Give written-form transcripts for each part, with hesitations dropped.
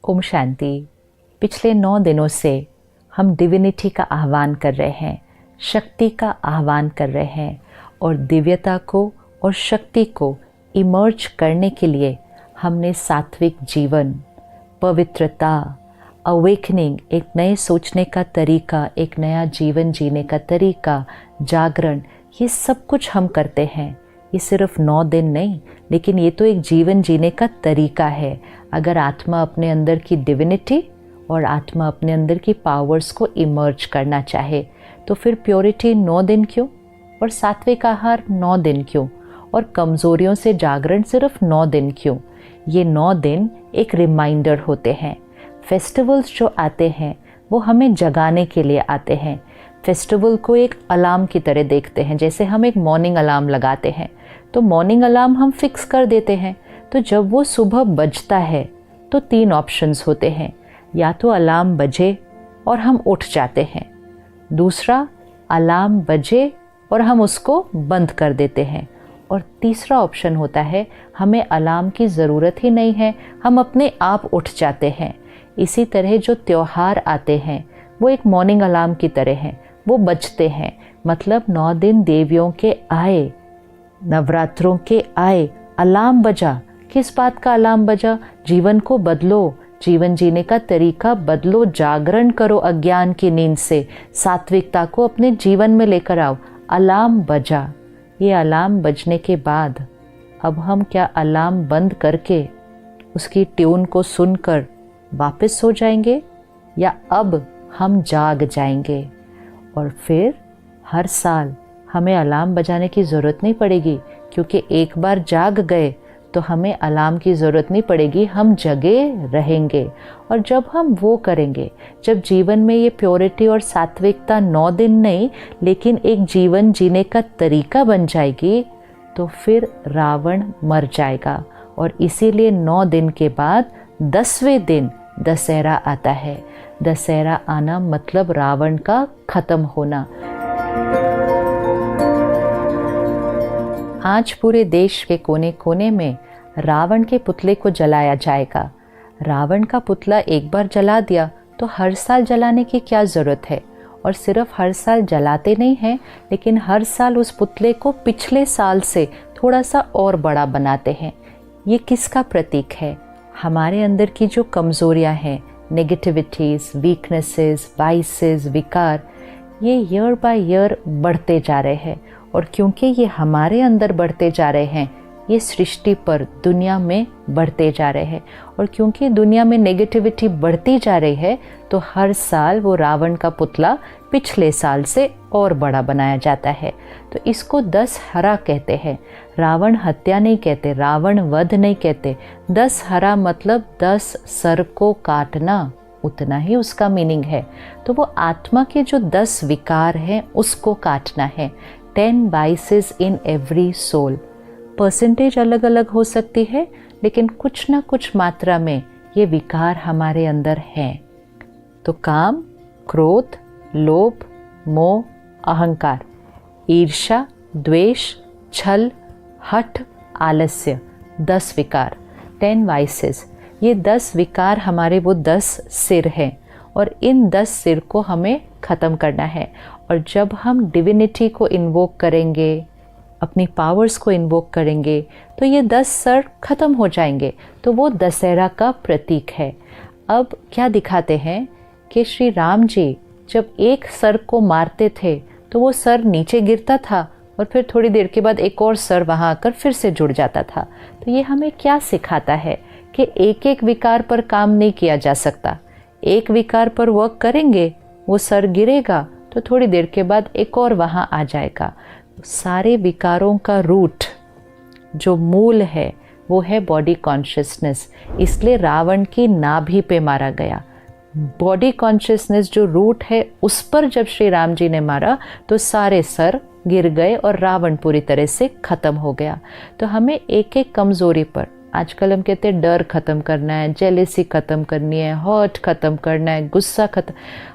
ओम शांति। पिछले 9 दिनों से हम डिविनिटी का आह्वान कर रहे हैं, शक्ति का आह्वान कर रहे हैं और दिव्यता को और शक्ति को इमर्ज करने के लिए हमने सात्विक जीवन, पवित्रता, अवेकनिंग, एक नए सोचने का तरीका, एक नया जीवन जीने का तरीका, जागरण, ये सब कुछ हम करते हैं। ये सिर्फ 9 दिन नहीं, लेकिन ये तो एक जीवन जीने का तरीका है। अगर आत्मा अपने अंदर की डिविनिटी और आत्मा अपने अंदर की पावर्स को इमर्ज करना चाहे तो फिर प्योरिटी 9 दिन क्यों, और सात्विक आहार 9 दिन क्यों, और कमज़ोरियों से जागरण सिर्फ 9 दिन क्यों। ये 9 दिन एक रिमाइंडर होते हैं। फेस्टिवल्स जो आते हैं वो हमें जगाने के लिए आते हैं। फेस्टिवल को एक अलार्म की तरह देखते हैं। जैसे हम एक मॉर्निंग अलार्म लगाते हैं तो मॉर्निंग अलार्म हम फिक्स कर देते हैं, तो जब वो सुबह बजता है तो 3 ऑप्शंस होते हैं। या तो अलार्म बजे और हम उठ जाते हैं, दूसरा अलार्म बजे और हम उसको बंद कर देते हैं, और तीसरा ऑप्शन होता है हमें अलार्म की ज़रूरत ही नहीं है, हम अपने आप उठ जाते हैं। इसी तरह जो त्यौहार आते हैं वो एक मॉर्निंग अलार्म की तरह हैं, वो बजते हैं। मतलब 9 दिन देवियों के आए, नवरात्रों के आए, अलार्म बजा। किस बात का अलार्म बजा? जीवन को बदलो, जीवन जीने का तरीका बदलो, जागरण करो अज्ञान की नींद से, सात्विकता को अपने जीवन में लेकर आओ। अलार्म बजा। ये अलार्म बजने के बाद अब हम क्या अलार्म बंद करके उसकी ट्यून को सुनकर वापस सो जाएंगे, या अब हम जाग जाएंगे? और फिर हर साल हमें अलार्म बजाने की ज़रूरत नहीं पड़ेगी, क्योंकि एक बार जाग गए तो हमें अलार्म की ज़रूरत नहीं पड़ेगी, हम जगे रहेंगे। और जब हम वो करेंगे, जब जीवन में ये प्योरिटी और सात्विकता 9 दिन नहीं लेकिन एक जीवन जीने का तरीका बन जाएगी, तो फिर रावण मर जाएगा। और इसीलिए 9 दिन के बाद 10वें दिन दशहरा आता है। दशहरा आना मतलब रावण का खत्म होना। आज पूरे देश के कोने कोने में रावण के पुतले को जलाया जाएगा। रावण का पुतला एक बार जला दिया तो हर साल जलाने की क्या ज़रूरत है? और सिर्फ हर साल जलाते नहीं हैं, लेकिन हर साल उस पुतले को पिछले साल से थोड़ा सा और बड़ा बनाते हैं। ये किसका प्रतीक है? हमारे अंदर की जो कमज़ोरियाँ हैं, नेगेटिविटीज़, वीकनेसेस, वाइसेस, विकार, ये ईयर बाय ईयर बढ़ते जा रहे हैं। और क्योंकि ये हमारे अंदर बढ़ते जा रहे हैं, ये सृष्टि पर, दुनिया में बढ़ते जा रहे हैं। और क्योंकि दुनिया में नेगेटिविटी बढ़ती जा रही है, तो हर साल वो रावण का पुतला पिछले साल से और बड़ा बनाया जाता है। तो इसको दशहरा कहते हैं। रावण हत्या नहीं कहते, रावण वध नहीं कहते। दशहरा मतलब 10 सर को काटना, उतना ही उसका मीनिंग है। तो वो आत्मा के जो 10 विकार हैं उसको काटना है। 10 vices in every soul। Percentage अलग अलग हो सकती है, लेकिन कुछ ना कुछ मात्रा में ये विकार हमारे अंदर हैं। तो काम, क्रोध, लोभ, मोह, अहंकार, ईर्ष्या, द्वेष, छल, हठ, आलस्य, 10 विकार, 10 vices। ये 10 विकार हमारे वो 10 सिर हैं, और इन 10 सिर को हमें ख़त्म करना है। और जब हम डिविनिटी को इन्वोक करेंगे, अपनी पावर्स को इन्वोक करेंगे, तो ये 10 सर ख़त्म हो जाएंगे। तो वो दशहरा का प्रतीक है। अब क्या दिखाते हैं कि श्री राम जी जब एक सर को मारते थे तो वो सर नीचे गिरता था, और फिर थोड़ी देर के बाद एक और सर वहाँ आकर फिर से जुड़ जाता था। तो ये हमें क्या सिखाता है कि एक एक विकार पर काम नहीं किया जा सकता। एक विकार पर वर्क करेंगे, वो सर गिरेगा तो थोड़ी देर के बाद एक और वहाँ आ जाएगा। सारे विकारों का रूट, जो मूल है, वो है बॉडी कॉन्शियसनेस। इसलिए रावण की नाभि पे मारा गया। बॉडी कॉन्शियसनेस जो रूट है, उस पर जब श्री राम जी ने मारा तो सारे सर गिर गए और रावण पूरी तरह से ख़त्म हो गया। तो हमें एक एक कमज़ोरी पर, आजकल हम कहते हैं डर ख़त्म करना है, जेलेसी ख़त्म करनी है, हर्ट ख़त्म करना है, गुस्सा ख़त्म,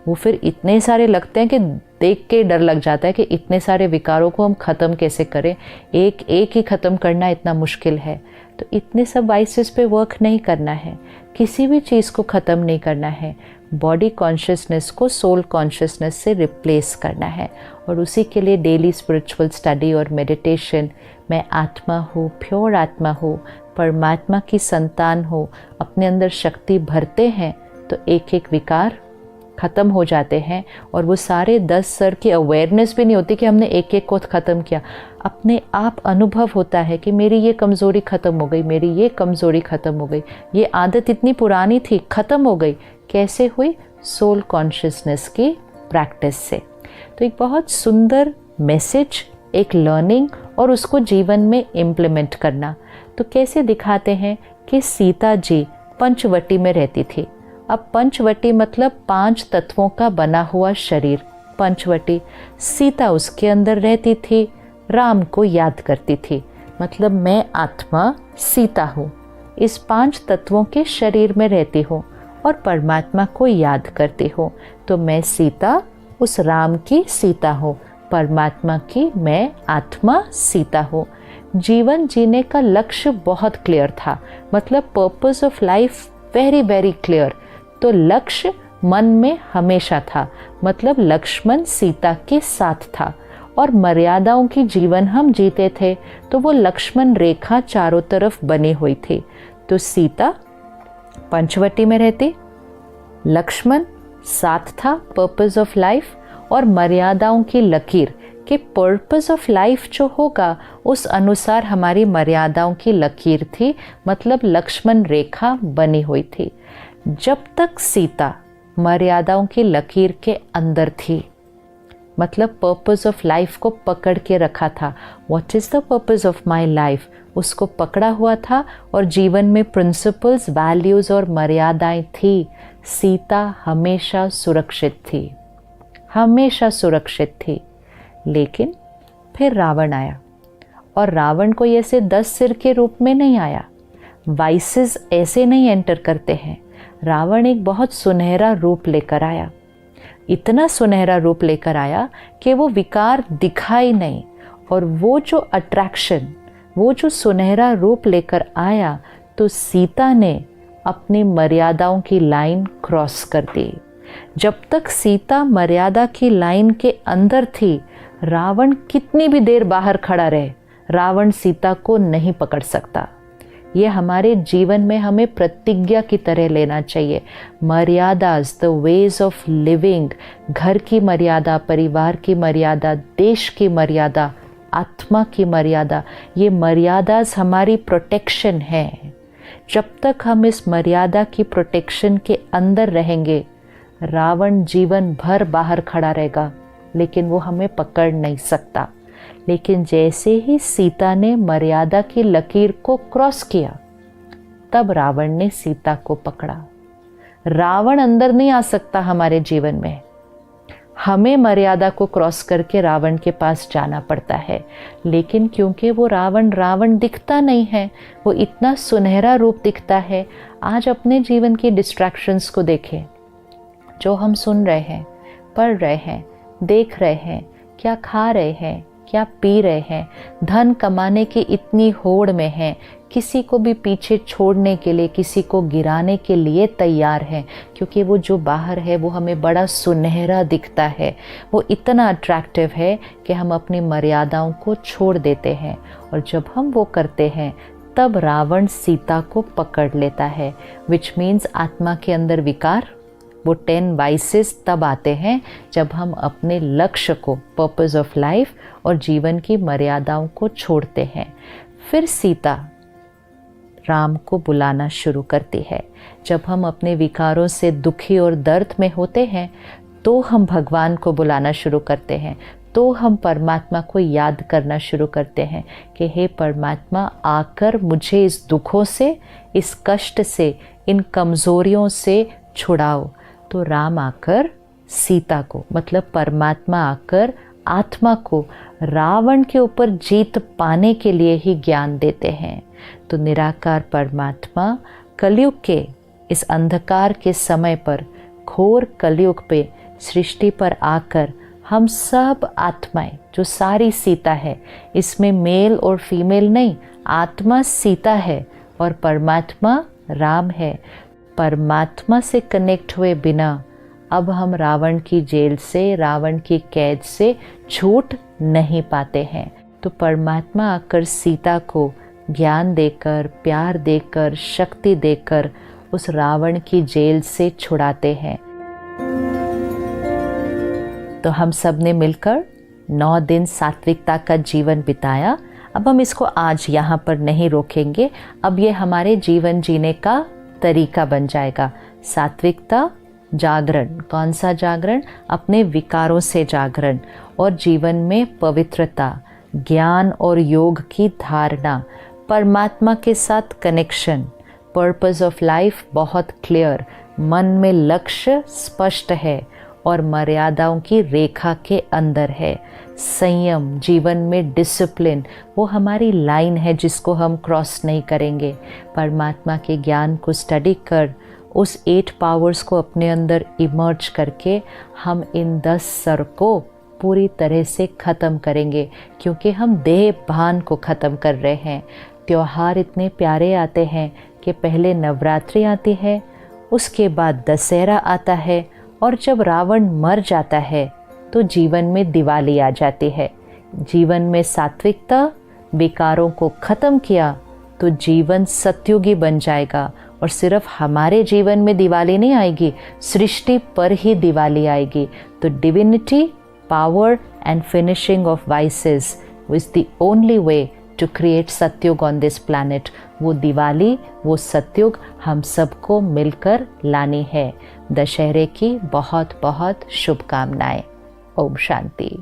वो फिर इतने सारे लगते हैं कि देख के डर लग जाता है कि इतने सारे विकारों को हम ख़त्म कैसे करें। एक एक ही ख़त्म करना इतना मुश्किल है। तो इतने सब वाइसेस पे वर्क नहीं करना है, किसी भी चीज़ को ख़त्म नहीं करना है। बॉडी कॉन्शियसनेस को सोल कॉन्शियसनेस से रिप्लेस करना है, और उसी के लिए डेली स्पिरिचुअल स्टडी और मेडिटेशन। मैं आत्मा हूँ, प्योर आत्मा हूँ, परमात्मा की संतान हो, अपने अंदर शक्ति भरते हैं तो एक एक विकार ख़त्म हो जाते हैं। और वो सारे 10 स्तर की अवेयरनेस भी नहीं होती कि हमने एक एक को ख़त्म किया, अपने आप अनुभव होता है कि मेरी ये कमज़ोरी ख़त्म हो गई, मेरी ये कमज़ोरी ख़त्म हो गई, ये आदत इतनी पुरानी थी ख़त्म हो गई। कैसे हुई? सोल कॉन्शियसनेस की प्रैक्टिस से। तो एक बहुत सुंदर मैसेज, एक लर्निंग, और उसको जीवन में इम्प्लीमेंट करना। तो कैसे दिखाते हैं कि सीता जी पंचवटी में रहती थी। अब पंचवटी मतलब 5 तत्वों का बना हुआ शरीर, पंचवटी। सीता उसके अंदर रहती थी, राम को याद करती थी। मतलब मैं आत्मा सीता हूँ, इस 5 तत्वों के शरीर में रहती हूँ और परमात्मा को याद करती हूँ। तो मैं सीता उस राम की सीता हूँ, परमात्मा की मैं आत्मा सीता हूँ। जीवन जीने का लक्ष्य बहुत क्लियर था, मतलब purpose of life very very clear. तो लक्ष्य मन में हमेशा था, मतलब लक्ष्मण सीता के साथ था, और मर्यादाओं की जीवन हम जीते थे, तो वो लक्ष्मण रेखा चारों तरफ बनी हुई थी। तो सीता पंचवटी में रहती, लक्ष्मण साथ था, पर्पस ऑफ लाइफ, और मर्यादाओं की लकीर कि पर्पस ऑफ लाइफ जो होगा उस अनुसार हमारी मर्यादाओं की लकीर थी, मतलब लक्ष्मण रेखा बनी हुई थी। जब तक सीता मर्यादाओं की लकीर के अंदर थी, मतलब पर्पस ऑफ लाइफ को पकड़ के रखा था, what is the purpose of my life, उसको पकड़ा हुआ था, और जीवन में प्रिंसिपल्स, वैल्यूज़ और मर्यादाएं थी। सीता हमेशा सुरक्षित थी, हमेशा सुरक्षित थी। लेकिन फिर रावण आया, और रावण को ऐसे 10 सिर के रूप में नहीं आया। वाइसेस ऐसे नहीं एंटर करते हैं। रावण एक बहुत सुनहरा रूप लेकर आया, इतना सुनहरा रूप लेकर आया कि वो विकार दिखा ही नहीं। और वो जो अट्रैक्शन, वो जो सुनहरा रूप लेकर आया, तो सीता ने अपनी मर्यादाओं की लाइन क्रॉस कर दी। जब तक सीता मर्यादा की लाइन के अंदर थी, रावण कितनी भी देर बाहर खड़ा रहे, रावण सीता को नहीं पकड़ सकता। ये हमारे जीवन में हमें प्रतिज्ञा की तरह लेना चाहिए। मर्यादाज, द वेज ऑफ लिविंग, घर की मर्यादा, परिवार की मर्यादा, देश की मर्यादा, आत्मा की मर्यादा, ये मर्यादाज हमारी प्रोटेक्शन है। जब तक हम इस मर्यादा की प्रोटेक्शन के अंदर रहेंगे, रावण जीवन भर बाहर खड़ा रहेगा, लेकिन वो हमें पकड़ नहीं सकता। लेकिन जैसे ही सीता ने मर्यादा की लकीर को क्रॉस किया, तब रावण ने सीता को पकड़ा। रावण अंदर नहीं आ सकता हमारे जीवन में, हमें मर्यादा को क्रॉस करके रावण के पास जाना पड़ता है। लेकिन क्योंकि वो रावण दिखता नहीं है, वो इतना सुनहरा रूप दिखता है। आज अपने जीवन की डिस्ट्रैक्शंस को देखें, जो हम सुन रहे हैं, पढ़ रहे हैं, देख रहे हैं, क्या खा रहे हैं, क्या पी रहे हैं, धन कमाने की इतनी होड़ में हैं, किसी को भी पीछे छोड़ने के लिए, किसी को गिराने के लिए तैयार हैं, क्योंकि वो जो बाहर है वो हमें बड़ा सुनहरा दिखता है, वो इतना अट्रैक्टिव है कि हम अपनी मर्यादाओं को छोड़ देते हैं। और जब हम वो करते हैं, तब रावण सीता को पकड़ लेता है, विच मीन्स आत्मा के अंदर विकार, वो 10 वाइसेस तब आते हैं जब हम अपने लक्ष्य को, पर्पस ऑफ लाइफ और जीवन की मर्यादाओं को छोड़ते हैं। फिर सीता राम को बुलाना शुरू करती है। जब हम अपने विकारों से दुखी और दर्द में होते हैं, तो हम भगवान को बुलाना शुरू करते हैं, तो हम परमात्मा को याद करना शुरू करते हैं कि हे परमात्मा, आकर मुझे इस दुखों से, इस कष्ट से, इन कमज़ोरियों से छुड़ाओ। तो राम आकर सीता को, मतलब परमात्मा आकर आत्मा को रावण के ऊपर जीत पाने के लिए ही ज्ञान देते हैं। तो निराकार परमात्मा कलयुग के इस अंधकार के समय पर, घोर कलयुग पे सृष्टि पर आकर हम सब आत्माएं, जो सारी सीता है, इसमें मेल और फीमेल नहीं, आत्मा सीता है और परमात्मा राम है। परमात्मा से कनेक्ट हुए बिना अब हम रावण की जेल से, रावण की कैद से छूट नहीं पाते हैं। तो परमात्मा आकर सीता को ज्ञान देकर, प्यार देकर, शक्ति देकर उस रावण की जेल से छुड़ाते हैं। तो हम सब ने मिलकर 9 दिन सात्विकता का जीवन बिताया। अब हम इसको आज यहाँ पर नहीं रोकेंगे, अब ये हमारे जीवन जीने का तरीका बन जाएगा। सात्विकता, जागरण। कौन सा जागरण? अपने विकारों से जागरण, और जीवन में पवित्रता, ज्ञान और योग की धारणा, परमात्मा के साथ कनेक्शन, पर्पस ऑफ लाइफ बहुत क्लियर, मन में लक्ष्य स्पष्ट है और मर्यादाओं की रेखा के अंदर है। संयम, जीवन में डिसिप्लिन, वो हमारी लाइन है जिसको हम क्रॉस नहीं करेंगे। परमात्मा के ज्ञान को स्टडी कर उस 8 पावर्स को अपने अंदर इमर्ज करके हम इन 10 सर को पूरी तरह से ख़त्म करेंगे, क्योंकि हम देह भान को ख़त्म कर रहे हैं। त्योहार इतने प्यारे आते हैं कि पहले नवरात्रि आती है, उसके बाद दशहरा आता है, और जब रावण मर जाता है तो जीवन में दिवाली आ जाती है। जीवन में सात्विकता, विकारों को ख़त्म किया तो जीवन सत्युगी बन जाएगा। और सिर्फ हमारे जीवन में दिवाली नहीं आएगी, सृष्टि पर ही दिवाली आएगी। तो divinity, power and finishing of vices is the only way to create Satyug on this planet. वो दिवाली, वो सत्युग हम सबको मिलकर लानी है। दशहरे की बहुत बहुत शुभकामनाएं। ओम शांति।